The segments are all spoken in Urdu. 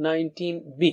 19B,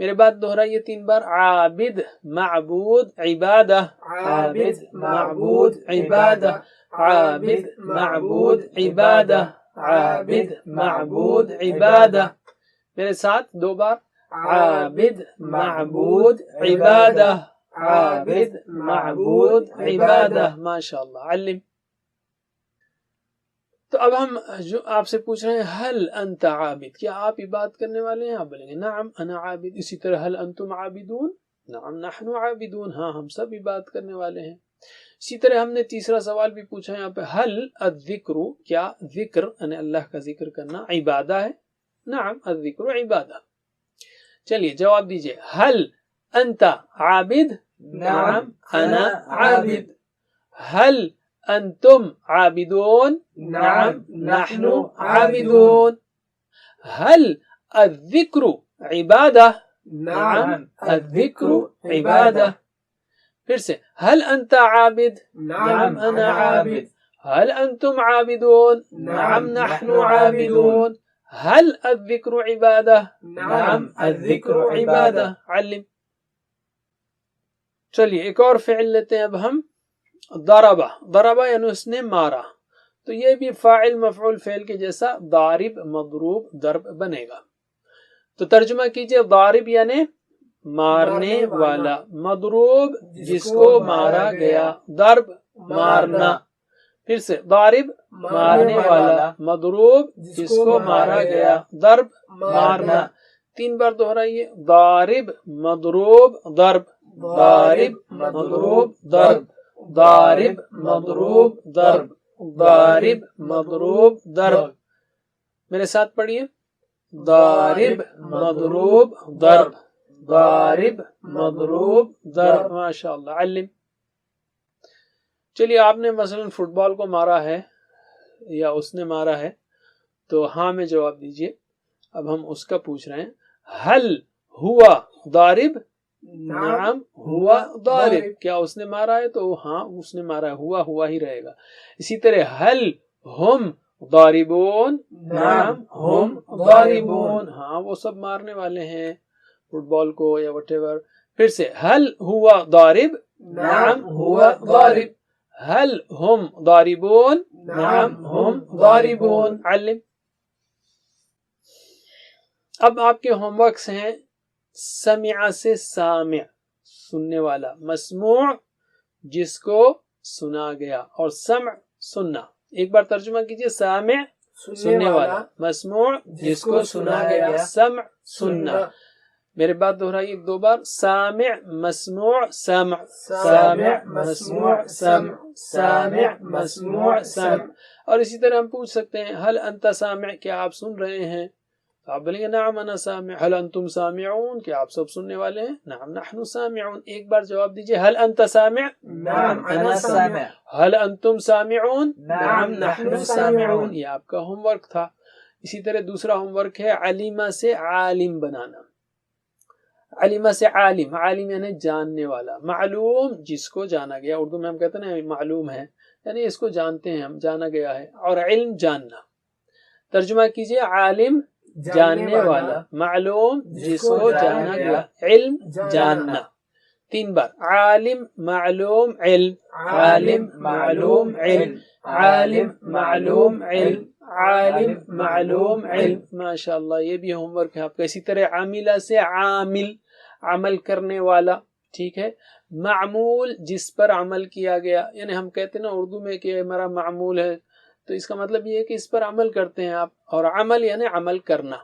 میرے بات دہرائیے 3 بار. عابد معبود عبادہ. عابد معبود عبادہ. عابد معبود عبادہ. عابد معبود عبادہ. میرے ساتھ 2 بار. عابد معبود عبادہ. عابد معبود عبادہ. ماشاء اللہ. علم. تو اب ہم جو آپ سے پوچھ رہے ہیں حل انت عابد، کیا آپ عبادت کرنے والے ہیں؟ آپ بولیں گے نعم انا عابد. اسی طرح حل انتم عابدون؟ نعم نحن عابدون. ہاں ہم سب عبادت کرنے والے ہیں. اسی طرح ہم نے تیسرا سوال بھی پوچھا یہاں پہ، حل الذکر، کیا ذکر یعنی اللہ کا ذکر کرنا عبادہ ہے؟ نعم الذکر عبادہ. چلیے جواب دیجئے. حل انت عابد؟ نعم انا عابد. حل انتم عابدون؟ نعم نحن عابدون. هل الذکر عبادہ؟ نعم الذکر عبادہ. پھر سے هل انت عابد؟ نعم انا عابد. هل انتم عابدون؟ نعم نحن عابدون. هل الذکر عبادہ؟ نعم الذکر عبادہ. علم. چلیے ایک اور فعل لیتے ہیں اب ہم. ضربہ. ضربہ یعنی اس نے مارا، تو یہ بھی فاعل مفعول فعل کے جیسا ضارب مضروب ضرب بنے گا. تو ترجمہ کیجئے. ضارب یعنی مارنے والا، مضروب جس کو مارا گیا، ضرب مارنا. پھر سے ضارب مارنے والا، مضروب جس کو مارا گیا، ضرب مارنا. 3 بار دہرائیے. ضارب مضروب ضرب. ضارب مضروب ضرب. ضارب مضروب ضرب. ضارب مضروب ضرب. میرے ساتھ پڑھیے. ضارب مضروب ضرب. ضارب مضروب ضرب. ماشاء اللہ. علم. چلیے آپ نے مثلا فٹ بال کو مارا ہے یا اس نے مارا ہے تو ہاں میں جواب دیجئے. اب ہم اس کا پوچھ رہے ہیں. حل ہوا ضارب؟ نعم ہوا ضارب. کیا اس نے مارا ہے؟ تو ہاں اس نے مارا ہے، ہوا ہوا ہی رہے گا. اسی طرح حل ہم ضاربون؟ نعم ہم ضاربون. ہاں وہ سب مارنے والے ہیں فٹ بال کو یا وٹ ایور. پھر سے حل ہوا ضارب؟ نعم ہوا ضارب. حل ہم ضاربون؟ نعم ہم ضاربون. علم. اب آپ کے ہوم ورکس ہیں. سمع سے سامع، سننے والا. مسموع جس کو سنا گیا، اور سمع سننا. ایک بار ترجمہ کیجئے. سامع سننے والا، مسموع جس کو سنا گیا، سمع سننا. میرے بات دہرائیے 2 بار. سامع مسموع سمع. سامع مسموع سمع. سامع مسموع سمع. اور اسی طرح ہم پوچھ سکتے ہیں حل انت سامع، کیا آپ سن رہے ہیں؟ تو آپ بولیں گے نعم انا سامع. حل انتم سامعون، کیا آپ سب سننے والے ہیں؟ نعم نحن سامعون. ایک بار جواب دیجئے. حل انت سامع؟ نعم انا سامع. حل انتم سامعون؟ نعم نحن سامعون. یہ آپ کا ہوم ورک تھا. اسی طرح دوسرا ہوم ورک ہے علیمہ سے عالم بنانا. علیمہ سے عالم، عالم یعنی جاننے والا. معلوم جس کو جانا گیا، اردو میں ہم کہتے ہیں معلوم ہے یعنی اس کو جانتے ہیں ہم، جانا گیا ہے. اور علم جاننا. ترجمہ کیجئے. عالم جاننے والا، معلوم جس کو جانا گیا، علم جاننا. 3 بار. عالم معلوم علم. عالم معلوم علم. عالم معلوم علم. عالم معلوم علم. ماشاء اللہ. یہ بھی ہوم ورک ہے آپ کا. اسی طرح عاملہ سے عامل، عمل کرنے والا. ٹھیک ہے. معمول جس پر عمل کیا گیا، یعنی ہم کہتے ہیں نا اردو میں کہ ہمارا معمول ہے، تو اس کا مطلب یہ ہے کہ اس پر عمل کرتے ہیں آپ. اور عمل یعنی عمل کرنا.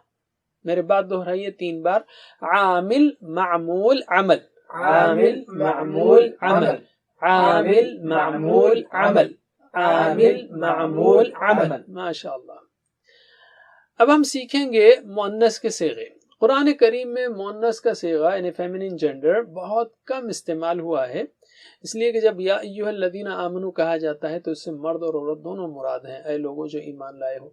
میرے بات دہرائیے 3 بار. عامل معمول عمل. عامل معمول عمل. عامل معمول عمل. عامل معمول عمل. ماشاء اللہ. اب ہم سیکھیں گے مؤنث کے صیغے. قرآن کریم میں مؤنث کا صیغہ یعنی فیمینن جینڈر بہت کم استعمال ہوا ہے، اس لیے کہ جب یا ایھا الذین آمنوا کہا جاتا ہے تو اس سے مرد اور عورت دونوں مراد ہیں، اے لوگوں جو ایمان لائے ہو.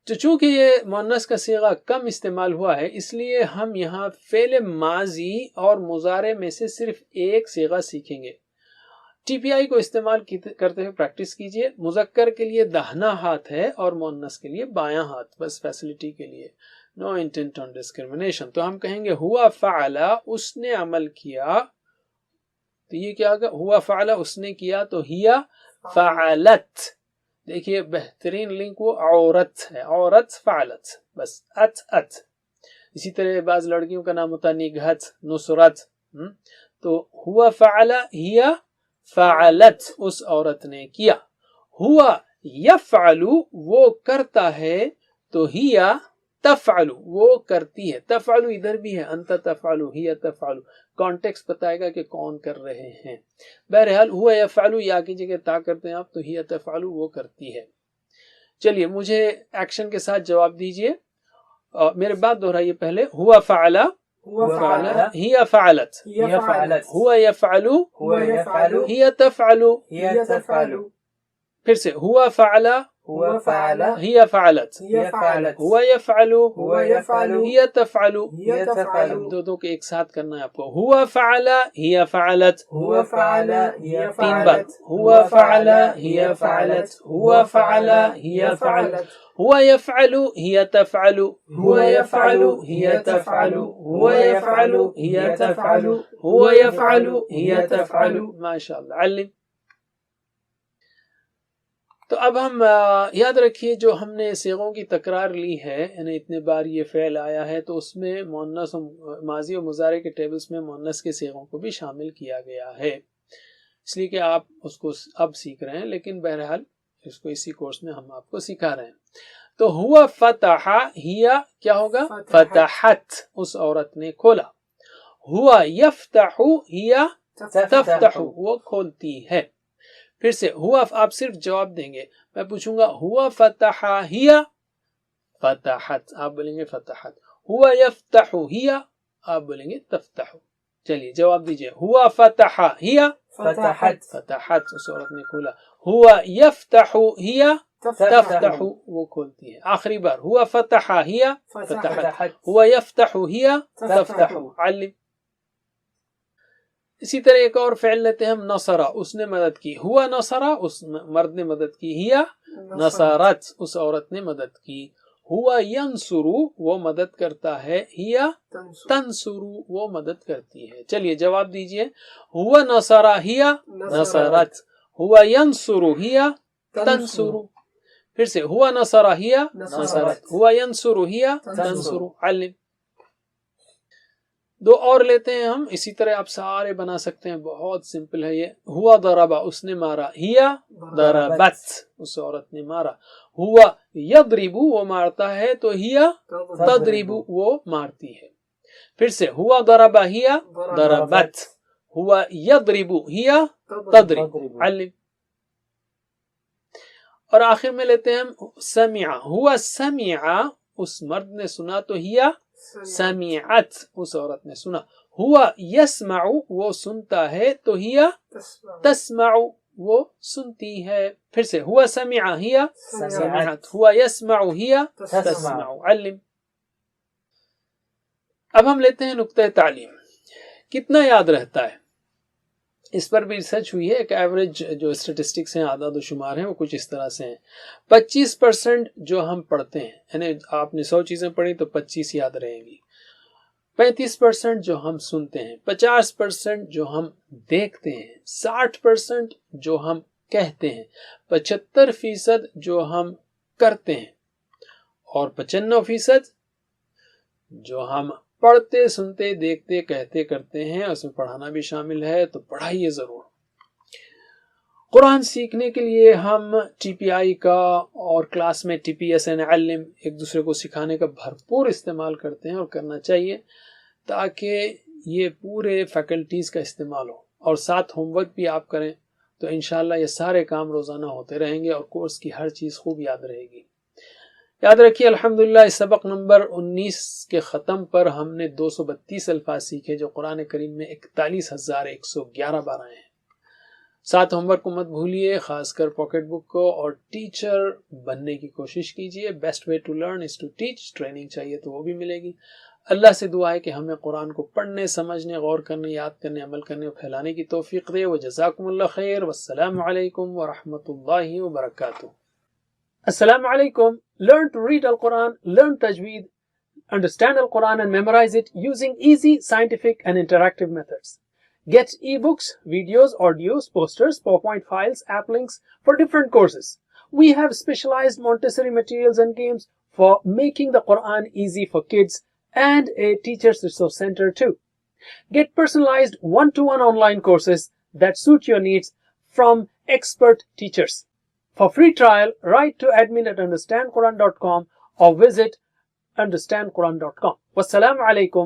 تو چونکہ یہ مؤنث کا صیغہ کم استعمال ہوا ہے، اس لیے ہم یہاں فعل ماضی اور مضارع میں سے صرف ایک صیغہ سیکھیں گے. ٹی پی آئی کو استعمال کرتے ہوئے پریکٹس کیجئے. مذکر کے لیے داہنا ہاتھ ہے اور مؤنث کے لیے بایاں ہاتھ، بس فیسلٹی کے لیے. no intent on discrimination. تو ہم کہیں گے ہوا فعل اس نے عمل کیا، تو یہ کیا ہوگا؟ ہوا فعل اس نے کیا تو ہیا فعلت. دیکھیے بہترین لنک وہ عورت ہے، عورت فعلت، بس ات. اسی طرح بعض لڑکیوں کا نام ہوتا ہے نگہت، نصرت. تو ہوا فعل ہیا فعلت اس عورت نے کیا. ہوا یفعل وہ کرتا ہے تو ہیا تفعل وہ کرتی ہے. تفعل ادھر بھی ہے، انت تفعل ہیا تفعل، کانٹیکسٹ بتائے گا کہ کون کر رہے ہیں. بہرحال ہوا یفعل یا کی جگہ تا کرتے ہیں آپ تو ہیا تفعل وہ کرتی ہے. چلیے مجھے ایکشن کے ساتھ جواب دیجئے، میرے بات دہرائیے پہلے. ہوا فعل ہیا فعلت، ہوا یفعل ہیا تفعل. پھر سے ہوا فعل ہیا فعلت، ہوا یفعل ہیا تفعل. دو کے ایک ساتھ کرنا ہے آپ کو. ہوا فعل ہیا فعلت، تین بار. ہوا فعل ہیا فعلت، ہوا فعل ہیا فعلت، ہوا یفعل ہیا تفعل، ہوا یفعل ہیا تفعل، ہوا یفعل ہیا تفعل، ہوا یفعل ہیا تفعل. ماشاء اللہ. علم. تو اب ہم یاد رکھیے جو ہم نے صیغوں کی تکرار لی ہے، یعنی اتنے بار یہ فعل آیا ہے تو اس میں مؤنث و ماضی و مضارع کے ٹیبلز میں مؤنث کے صیغوں کو بھی شامل کیا گیا ہے، اس لیے کہ آپ اس کو اب سیکھ رہے ہیں، لیکن بہرحال اس کو اسی کورس میں ہم آپ کو سکھا رہے ہیں. تو ہوا فتح ہیا کیا ہوگا؟ فتحت اس عورت نے کھولا. ہوا یفتح ہیا تفتح وہ کھولتی ہے. پھر سے ہوا آپ صرف جواب دیں گے، میں پوچھوں گا ہوا فتح ہیا فتحت، آپ بولیں گے فتحت. ہوا یفتح ہیا آپ بولیں گے تفتح. چلیے جواب دیجئے. ہوا فتح ہیا فتحت اس عورت نے کھولا. ہوا یفتح ہیا تفتح وہ کھولتی ہے. آخری بار. ہوا فتح ہیا فتحت، ہوا یفتح ہیا تفتح. علم. اسی طرح ایک اور فعل لیتے ہیں ہم. نصرہ اس نے مدد کی. ہوا نصرہ اس مرد نے مدد کی. ہیا نصرت اس عورت نے مدد کی. ہوا ینصر وہ مدد کرتا ہے. ہیا تنصر وہ مدد کرتی ہے. چلیے جواب دیجئے. ہوا نصرہ ہیا نصرت، ہوا ینصر ہیا تنصر. پھر سے ہوا نصرہ ہیا نصرت، ہوا ینصر ہیا تنصر. علم. دو اور لیتے ہیں ہم، اسی طرح آپ سارے بنا سکتے ہیں، بہت سمپل ہے یہ. ہوا ضربا اس نے مارا. ہیا ضربت اس عورت نے مارا. ہوا یضرب وہ مارتا ہے تو ہیا تضرب وہ مارتی ہے. پھر سے ہوا ضربا ہیا ضربت، ہوا یضرب ہیا تضرب. علم. اور آخر میں لیتے ہیں ہم سمع. ہوا سمع اس مرد نے سنا تو ہیا سمعت اس عورت نے سنا. ہوا یسمع وہ سنتا ہے تو ہیا تسمع وہ سنتی ہے. پھر سے ہوا سمع ہیا سمعت، ہوا یسمع ہیا تسمع. علم. اب ہم لیتے ہیں نقطہ تعلیم. کتنا یاد رہتا ہے؟ اس پر بھی ریسرچ ہوئی ہے. ایک ایوریج جو اسٹیٹسٹکس ہیں، اعداد و شمار ہیں، وہ کچھ اس طرح سے ہیں. 25% جو ہم پڑھتے ہیں، یعنی آپ نے 100 چیزیں پڑھی تو 25 یاد رہیں گی. 35% جو ہم سنتے ہیں، 50% جو ہم دیکھتے ہیں، 60% جو ہم کہتے ہیں، 75% جو ہم کرتے ہیں، اور 95% جو ہم پڑھتے سنتے دیکھتے کہتے کرتے ہیں. اس میں پڑھانا بھی شامل ہے، تو پڑھائیے ضرور. قرآن سیکھنے کے لیے ہم ٹی پی آئی کا اور کلاس میں ٹی پی ایس این علم ایک دوسرے کو سکھانے کا بھرپور استعمال کرتے ہیں، اور کرنا چاہیے تاکہ یہ پورے فیکلٹیز کا استعمال ہو، اور ساتھ ہوم ورک بھی آپ کریں تو انشاءاللہ یہ سارے کام روزانہ ہوتے رہیں گے اور کورس کی ہر چیز خوب یاد رہے گی. یاد رکھیے الحمدللہ اس سبق نمبر 19 کے ختم پر ہم نے 232 الفاظ سیکھے جو قرآن کریم میں 41,111 بار آئے ہیں. ساتھ ہوم ورک کو مت بھولیے، خاص کر پاکٹ بک کو، اور ٹیچر بننے کی کوشش کیجیے. Best way to learn is to teach. Training چاہیے تو وہ بھی ملے گی. اللہ سے دعا ہے کہ ہمیں قرآن کو پڑھنے، سمجھنے، غور کرنے، یاد کرنے، عمل کرنے اور پھیلانے کی توفیق دے. وجزاکم اللہ خیر. والسلام علیکم ورحمۃ اللہ وبرکاتہ. السلام علیکم. Learn to read Al-Quran, learn tajweed, understand Al-Quran and memorize it using easy, scientific, and interactive methods. Get ebooks, videos, audios, posters, PowerPoint files, app links for different courses. We have specialized Montessori materials and games for making the Quran easy for kids, and a teacher's resource center too. Get personalized one-to-one online courses that suit your needs from expert teachers. For free trial, write to admin@understandquran.com or visit understandquran.com. Wassalamu alaikum